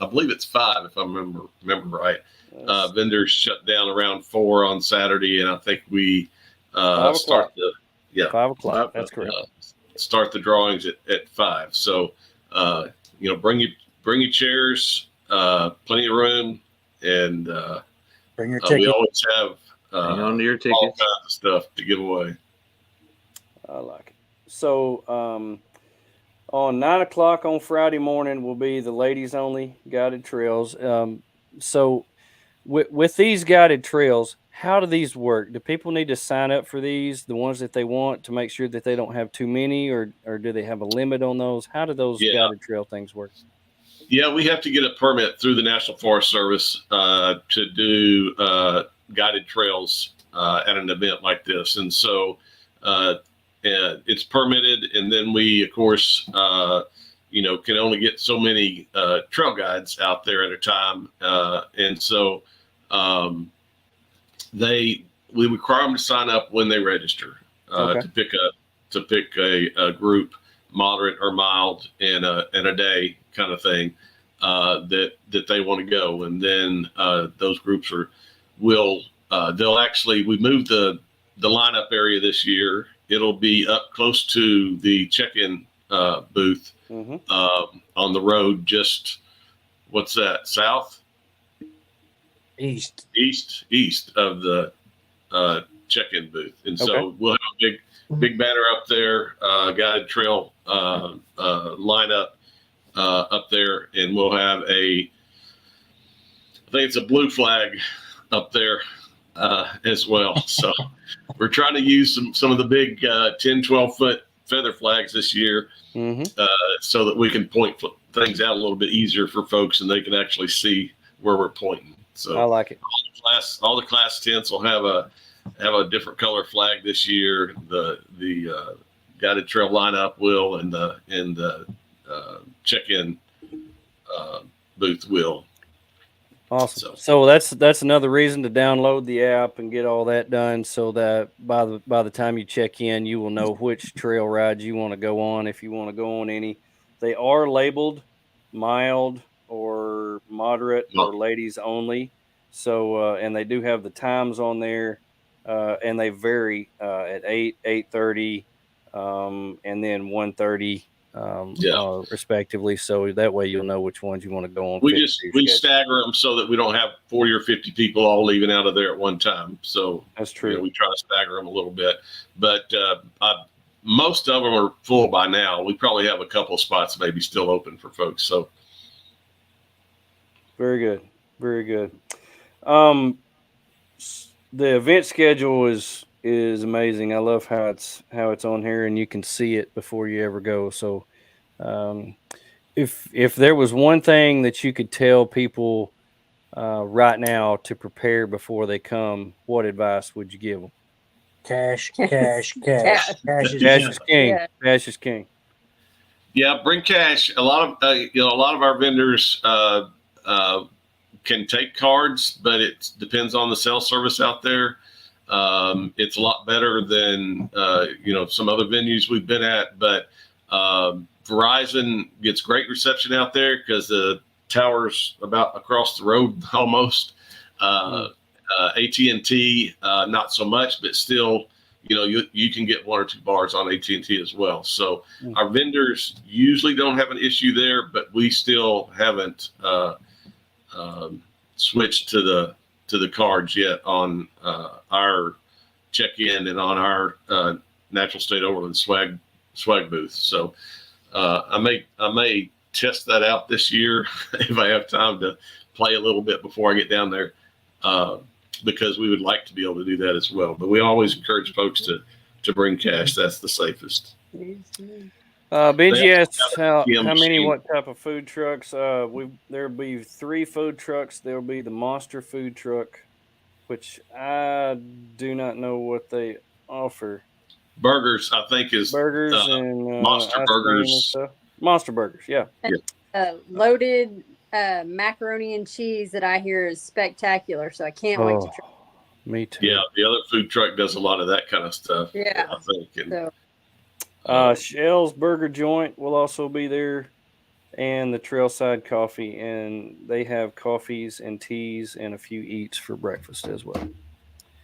5 if I remember right. Vendors shut down around 4 on Saturday, and I think we start 5 o'clock. That's correct. Start the drawings at 5. So bring your chairs, plenty of room, and Bring your we ticket. always have Hang on to your all tickets. kinds of stuff to give away. I like it. So on 9 o'clock on Friday morning will be the ladies only guided trails. So with these guided trails, how do these work? Do people need to sign up for these, the ones that they want, to make sure that they don't have too many, or do they have a limit on those? How do those guided trail things work? Yeah, we have to get a permit through the National Forest Service to do guided trails at an event like this. And so it's permitted. And then we, of course, can only get so many trail guides out there at a time. And so we require them to sign up when they register to pick a group, moderate or mild, in a day kind of thing that they want to go. And then those groups we moved the lineup area this year. It'll be up close to the check-in booth on the road. Just what's that? South? East of the check-in booth. And so we'll have a big banner up there, guided trail lineup up there, and we'll have I think it's a blue flag up there as well. So we're trying to use some of the big 10, 12 foot feather flags this year so that we can point things out a little bit easier for folks, and they can actually see where we're pointing. So I like it. All the class tents will have a different color flag this year. The guided trail lineup will, and the check-in booth will. Awesome. So that's another reason to download the app and get all that done, so that by the time you check in, you will know which trail rides you want to go on, if you want to go on any. They are labeled mild or moderate or ladies only. So and they do have the times on there, and they vary at 8, 8:30, and then 1:30. Respectively, so that way you'll know which ones you want to go on. We stagger them so that we don't have 40 or 50 people all leaving out of there at one time. So that's true. We try to stagger them a little bit, but most of them are full by now. We probably have a couple of spots maybe still open for folks. So very good, very good. The event schedule is amazing. I love how it's on here, and you can see it before you ever go. So if there was one thing that you could tell people right now to prepare before they come, what advice would you give them? Cash. Cash is king. Yeah. Cash is king. Yeah, bring cash. A lot of our vendors can take cards, but it depends on the cell service out there. It's a lot better than some other venues we've been at, but Verizon gets great reception out there because the tower's about across the road almost. AT&T not so much, but still you can get 1 or 2 bars on AT&T as well. So our vendors usually don't have an issue there, but we still haven't switched to the cards yet on our check-in and on our Natural State Overland swag booth. So I may test that out this year if I have time to play a little bit before I get down there, because we would like to be able to do that as well. But we always encourage folks to bring cash. That's the safest. Benji asks how many, machine. what type of food trucks. There'll be 3 food trucks. There'll be the Monster food truck, which I do not know what they offer. Burgers, I think, is burgers and Monster Burgers. Monster Burgers, yeah. Loaded macaroni and cheese that I hear is spectacular, so I can't wait to try. Me too. Yeah, the other food truck does a lot of that kind of stuff. Yeah, I think. And, Shell's Burger Joint will also be there, and the Trailside Coffee, and they have coffees and teas and a few eats for breakfast as well.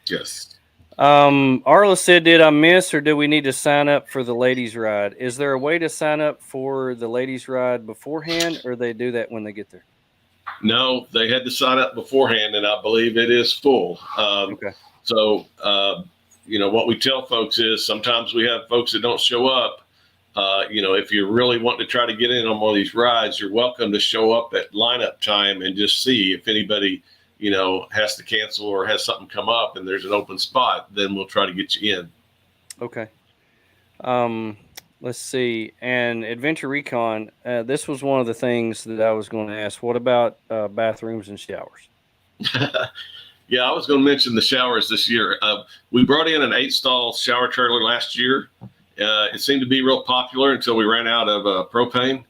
Yes. Arla said, did I miss or do we need to sign up for the ladies ride? Is there a way to sign up for the ladies ride beforehand, or they do that when they get there? No, they had to sign up beforehand, and I believe it is full. Okay. So, what we tell folks is sometimes we have folks that don't show up. If you're really wanting to try to get in on one of these rides, you're welcome to show up at lineup time and just see if anybody has to cancel or has something come up and there's an open spot, then we'll try to get you in. Okay. Let's see. And Adventure Recon, this was one of the things that I was going to ask. What about bathrooms and showers? Yeah, I was going to mention the showers this year. We brought in an 8-stall shower trailer last year. It seemed to be real popular until we ran out of propane.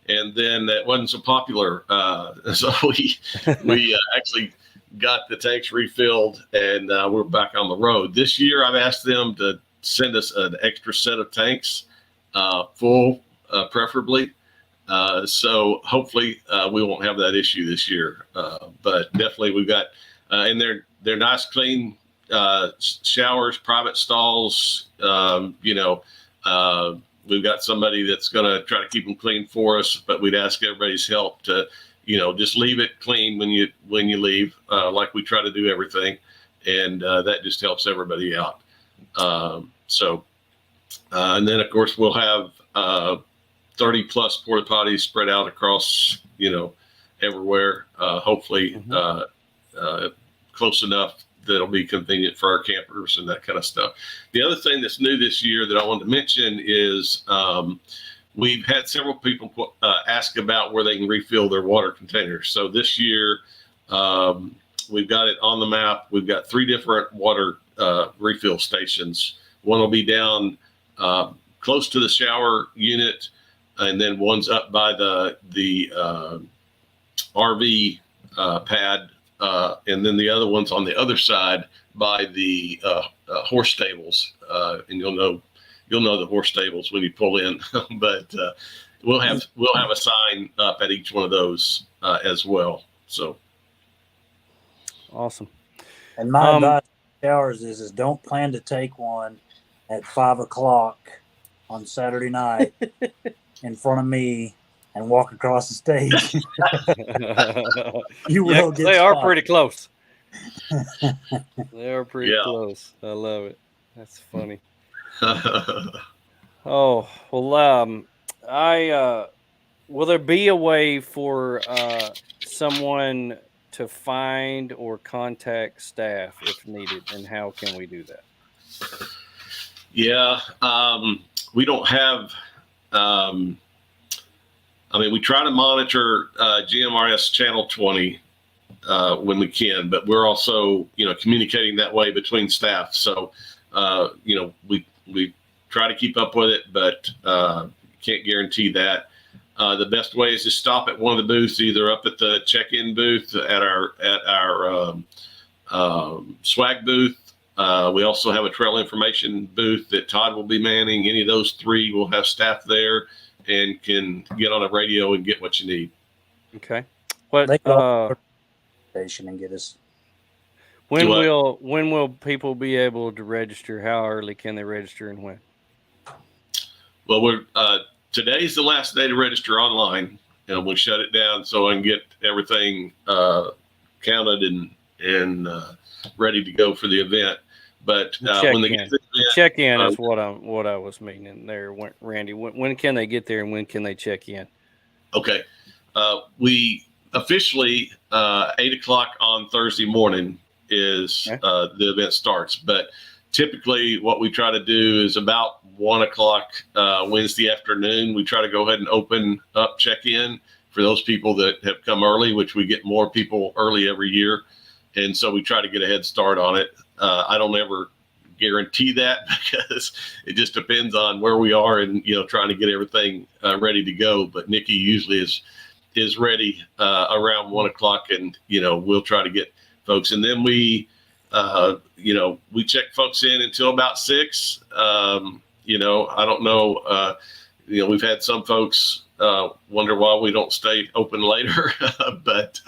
And then that wasn't so popular. So we actually got the tanks refilled, and we're back on the road. This year, I've asked them to send us an extra set of tanks, full, preferably. So hopefully we won't have that issue this year. But definitely we've got, and they're nice, clean showers, private stalls. We've got somebody that's going to try to keep them clean for us, but we'd ask everybody's help to, just leave it clean when you leave, like we try to do everything. And that just helps everybody out. And then of course we'll have 30 plus porta potties spread out across, everywhere, hopefully close enough that'll be convenient for our campers and that kind of stuff. The other thing that's new this year that I wanted to mention is we've had several people ask about where they can refill their water containers. So this year we've got it on the map. We've got 3 different water refill stations. One will be down close to the shower unit, and then one's up by the RV pad. And then the other one's on the other side by the horse stables, and you'll know the horse stables when you pull in. But we'll have a sign up at each one of those as well. So awesome. And my advice to showers is don't plan to take one at 5:00 on Saturday night in front of me and walk across the stage. You will get they spotted. are pretty close. They are pretty close. I love it. That's funny. Oh, well, will there be a way for someone to find or contact staff if needed, and how can we do that? Yeah, we don't have. We try to monitor GMRS Channel 20 when we can, but we're also, communicating that way between staff. So, we try to keep up with it, but can't guarantee that. The best way is to stop at one of the booths, either up at the check-in booth, at our swag booth. We also have a trail information booth that Todd will be manning. Any of those 3 will have staff there and can get on a radio and get what you need. Okay. They go station and get us. When will people be able to register? How early can they register and when? Well, we're today's the last day to register online, and we'll shut it down so I can get everything counted and ready to go for the event. But when they get to the event, check-in is what I was meaning there, Randy. When can they get there and when can they check in? Okay, we officially 8:00 on Thursday morning is the event starts, but typically what we try to do is about 1:00 Wednesday afternoon. We try to go ahead and open up check-in for those people that have come early, which we get more people early every year, and so we try to get a head start on it. I don't ever guarantee that because it just depends on where we are and trying to get everything ready to go. But Nikki usually is ready around 1:00, and we'll try to get folks, and then we check folks in until about 6. I don't know. We've had some folks wonder why we don't stay open later, but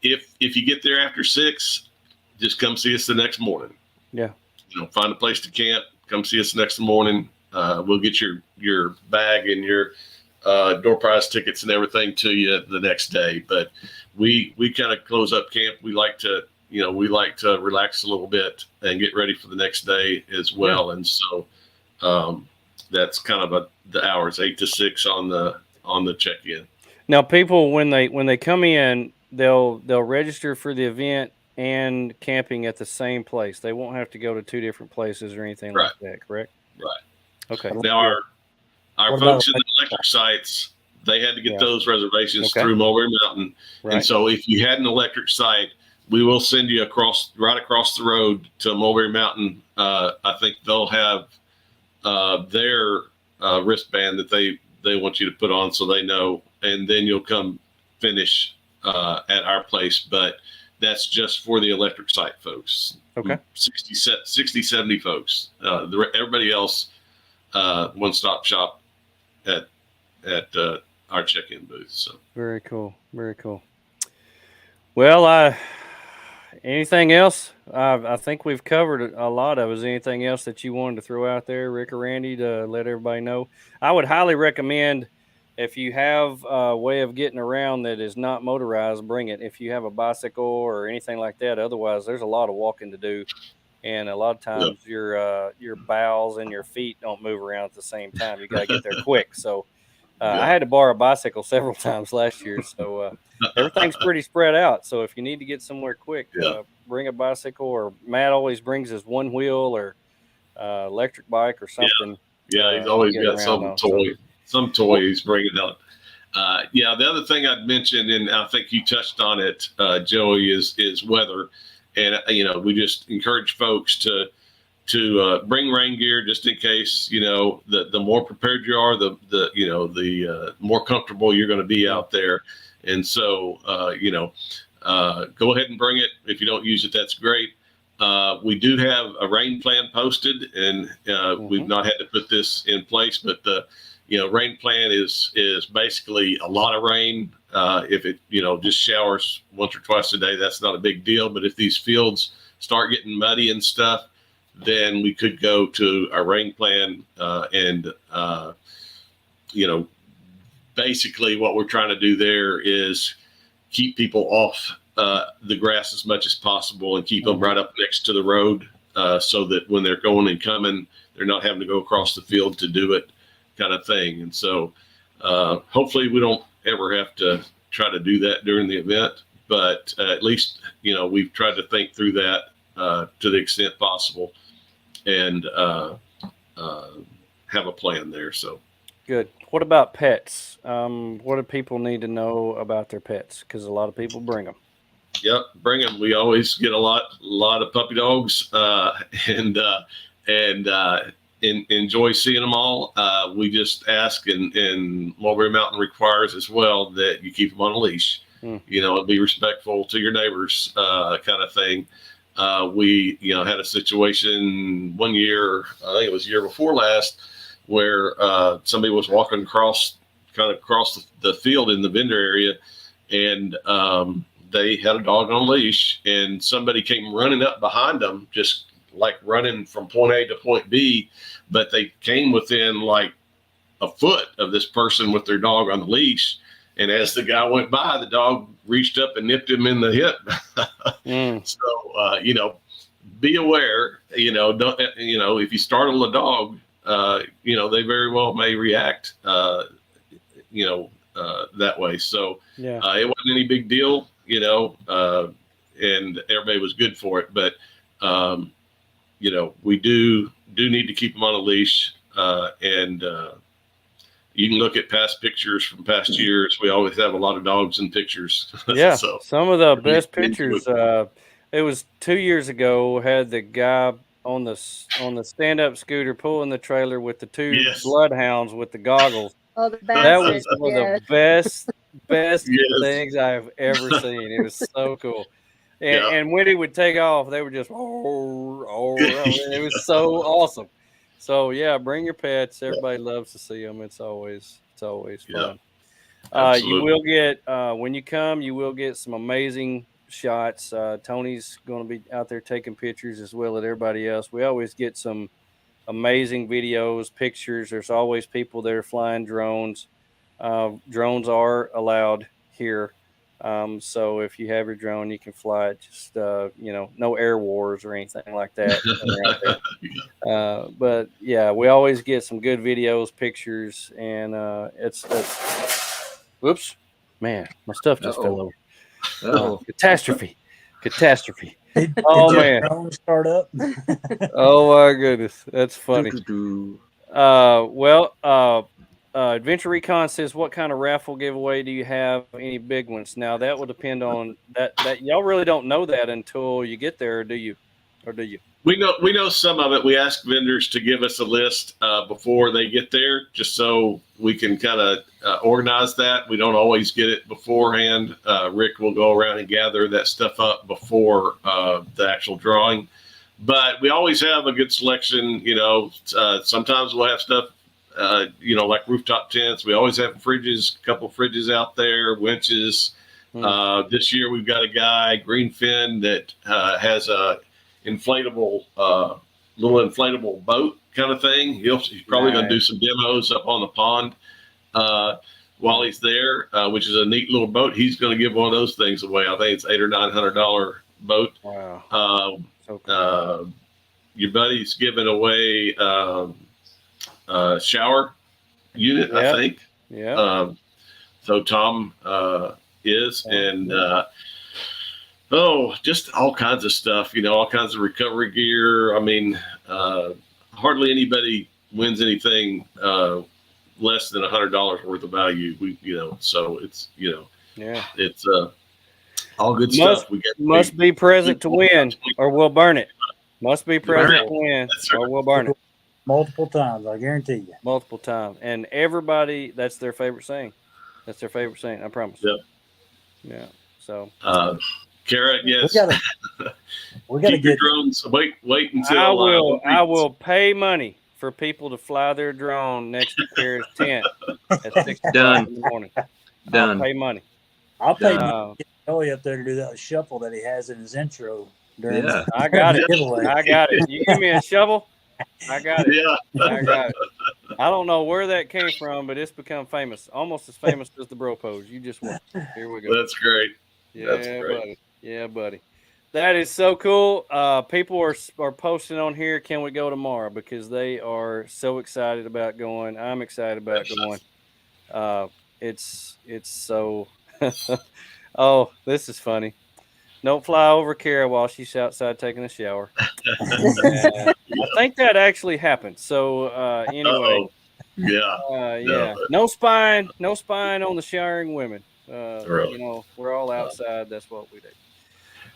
if you get there after 6, just come see us the next morning. Yeah. Find a place to camp. Come see us next morning. We'll get your bag and your door prize tickets and everything to you the next day. But we kind of close up camp. We like to relax a little bit and get ready for the next day as well. Yeah. And so that's kind of the hours, 8 to 6 on the check-in. Now, people when they come in, they'll register for the event and camping at the same place. They won't have to go to 2 different places or anything like that, correct? Right. Okay. Now our folks in the electric sites, they had to get those reservations through Mulberry Mountain. Right. And so if you had an electric site, we will send you right across the road to Mulberry Mountain. I think they'll have their wristband that they want you to put on so they know, and then you'll come finish at our place. But that's just for the electric site folks. Okay. 60, 70 folks. Everybody else, one-stop shop at our check-in booth. So very cool. Very cool. Well, anything else? I think we've covered a lot of it. Is there anything else that you wanted to throw out there, Rick or Randy, to let everybody know? I would highly recommend, if you have a way of getting around that is not motorized, bring it. If you have a bicycle or anything like that, otherwise there's a lot of walking to do, and a lot of times your bowels and your feet don't move around at the same time. You got to get there quick. So I had to borrow a bicycle several times last year. So everything's pretty spread out. So if you need to get somewhere quick, bring a bicycle, or Matt always brings his one wheel or electric bike or something. Yeah, he's always got some toy. Some toy he's bringing up. The other thing I'd mention, and I think you touched on it, Joey, is weather. And, we just encourage folks to bring rain gear just in case. The more prepared you are, the more comfortable you're going to be out there. And so, go ahead and bring it. If you don't use it, that's great. We do have a rain plan posted, and we've not had to put this in place, but the rain plan is basically a lot of rain. If it, just showers once or twice a day, that's not a big deal. But if these fields start getting muddy and stuff, then we could go to a rain plan. Basically what we're trying to do there is keep people off the grass as much as possible and keep them right up next to the road, so that when they're going and coming, they're not having to go across the field to do it, kind of thing. And so hopefully we don't ever have to try to do that during the event, but at least we've tried to think through that to the extent possible, and have a plan there. So good. What about pets? What do people need to know about their pets? Because a lot of people bring them. Yep, bring them. We always get a lot of puppy dogs, and enjoy seeing them all. We just ask, and Mulberry Mountain requires as well, that you keep them on a leash. And be respectful to your neighbors, kind of thing. We had a situation one year, I think it was the year before last, where somebody was walking across the field in the vendor area, and they had a dog on a leash, and somebody came running up behind them, just like running from point A to point B, but they came within like a foot of this person with their dog on the leash. And as the guy went by, the dog reached up and nipped him in the hip. So, be aware, don't, if you startle a dog, they very well may react, that way. So it wasn't any big deal, and everybody was good for it. But, we do need to keep them on a leash, and you can look at past pictures from past years. We always have a lot of dogs in pictures. Yeah, So, some of the best pictures. It was 2 years ago. Had the guy on the stand-up scooter pulling the trailer with the two bloodhounds with the goggles. Oh, the That bastards. was one of the best Yes. things I've ever seen. It was so cool. And when he would take off, they were just, it was so awesome. So yeah, bring your pets. Everybody loves to see them. It's always fun. You will get when you come, you will get some amazing shots. Tony's going to be out there taking pictures as well as everybody else. We always get some amazing videos, pictures. There's always people there flying drones. Drones are allowed here. So if you have your drone, you can fly it. Just no air wars or anything like that. But yeah, we always get some good videos, pictures, and it's whoops, man, my stuff just fell over. Catastrophe. Oh man, drone start up. oh my goodness, that's funny. Adventure Recon says, what kind of raffle giveaway do you have? Any big ones? Now that will depend on that y'all really don't know that until you get there, or do you? We know some of it. We ask vendors to give us a list before they get there, just so we can kind of organize that. We don't always get it beforehand. Rick will go around and gather that stuff up before the actual drawing, but we always have a good selection. Sometimes we'll have stuff, like rooftop tents. We always have fridges, a couple of fridges out there, winches. This year we've got a guy, Greenfin, that has a little inflatable boat kind of thing. He's probably going to do some demos up on the pond while he's there, which is a neat little boat. He's going to give one of those things away. I think it's $800 or $900 boat. Wow. Your buddy's giving away shower unit, I think. Yeah. So Tom is, and just all kinds of stuff, all kinds of recovery gear. I mean, hardly anybody wins anything less than $100 worth of value. So it's it's all good stuff. Must be present to win, or we'll burn it. Must be present to win, or we'll burn it. Multiple times, I guarantee you. Multiple times. And everybody, that's their favorite saying. I promise. Yep. Yeah. So Kara, yes. We gotta get drones. Wait until I will pay money for people to fly their drone next to Kara's tent at 6 o'clock in the morning. Done. I'll pay money. I'll pay money to get Joey up there to do that shuffle that he has in his intro. I got it. You give me a shovel, I got it. Yeah. I got it. I don't know where that came from, but it's become famous. Almost as famous as the bro pose. You just watch. Here we go. That's great. That's great. Buddy. Yeah, buddy. That is so cool. People are posting on here, can we go tomorrow? Because they are so excited about going. I'm excited about going. It's so oh, this is funny. Don't fly over Kara while she's outside taking a shower. I think that actually happened. So anyway. Yeah. No spine on the showering women. Really? We're all outside. That's what we do.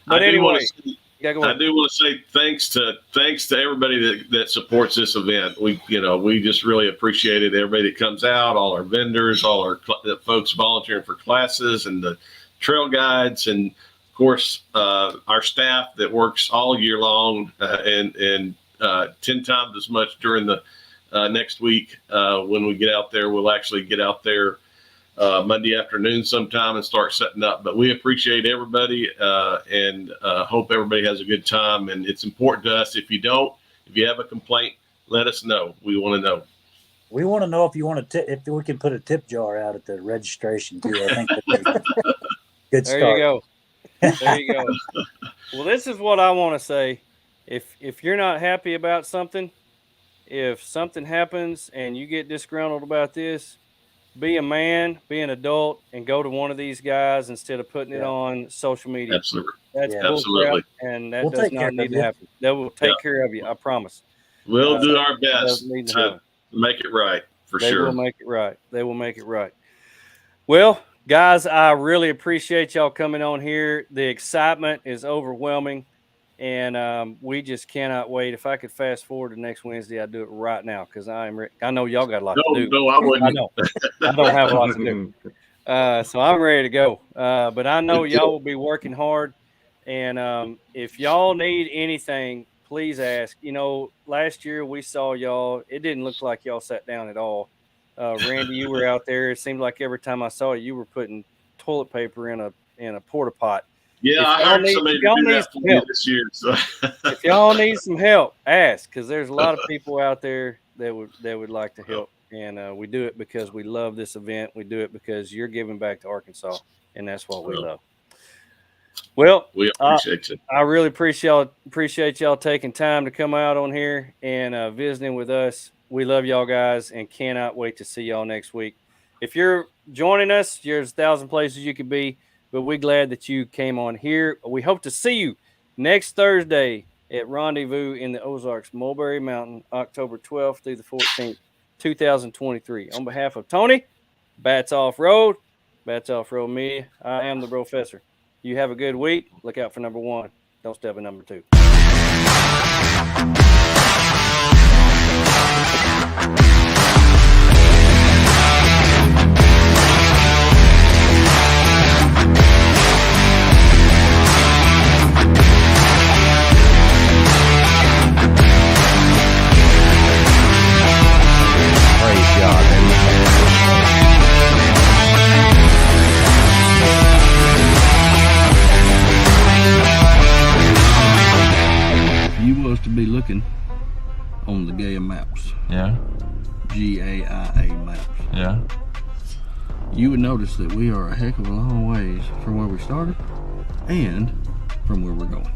But anyway, I do want to say thanks to everybody that supports this event. We just really appreciate it. Everybody that comes out, all our vendors, all our folks volunteering for classes, and the trail guides, and of course our staff that works all year long, and 10 times as much during the next week. When we get out there, we'll actually get out there Monday afternoon sometime and start setting up. But we appreciate everybody and hope everybody has a good time. And it's important to us. If you have a complaint, let us know. We want to know. We want to know if you want to if we can put a tip jar out at the registration too. I think that'd be a good start. There you go. There you go. Well, this is what I want to say. If you're not happy about something, if something happens and you get disgruntled about this, be a man, be an adult, and go to one of these guys instead of putting it on social media. Absolutely. That's absolutely. And that does not need to happen. They will take care of you. I promise. We'll do our best to make it right, for sure. They will make it right. They will make it right. Well, guys, I really appreciate y'all coming on here. The excitement is overwhelming, and we just cannot wait. If I could fast forward to next Wednesday, I'd do it right now because I know y'all got a lot to do. No, I wouldn't. I know. I don't have a lot to do. So I'm ready to go. But I know y'all will be working hard, and if y'all need anything, please ask. Last year we saw y'all. It didn't look like y'all sat down at all. Randy, you were out there. It seemed like every time I saw you were putting toilet paper in a porta pot. Yeah, I heard somebody do that for me this year. So. If y'all need some help, ask, because there's a lot of people out there that would like to help, and we do it because we love this event. We do it because you're giving back to Arkansas, and that's what we love. Well, we appreciate you. I really appreciate y'all taking time to come out on here and visiting with us. We love y'all guys and cannot wait to see y'all next week. If you're joining us, there's 1,000 places you could be, but we're glad that you came on here. We hope to see you next Thursday at Rendezvous in the Ozarks, Mulberry Mountain, October 12th through the 14th, 2023. On behalf of Tony, Bats Off Road Media, I am the Professor. You have a good week. Look out for number 1. Don't step in number 2. Praise God. You was to be looking on the Gaia maps. Yeah. GAIA maps. Yeah. You would notice that we are a heck of a long ways from where we started and from where we're going.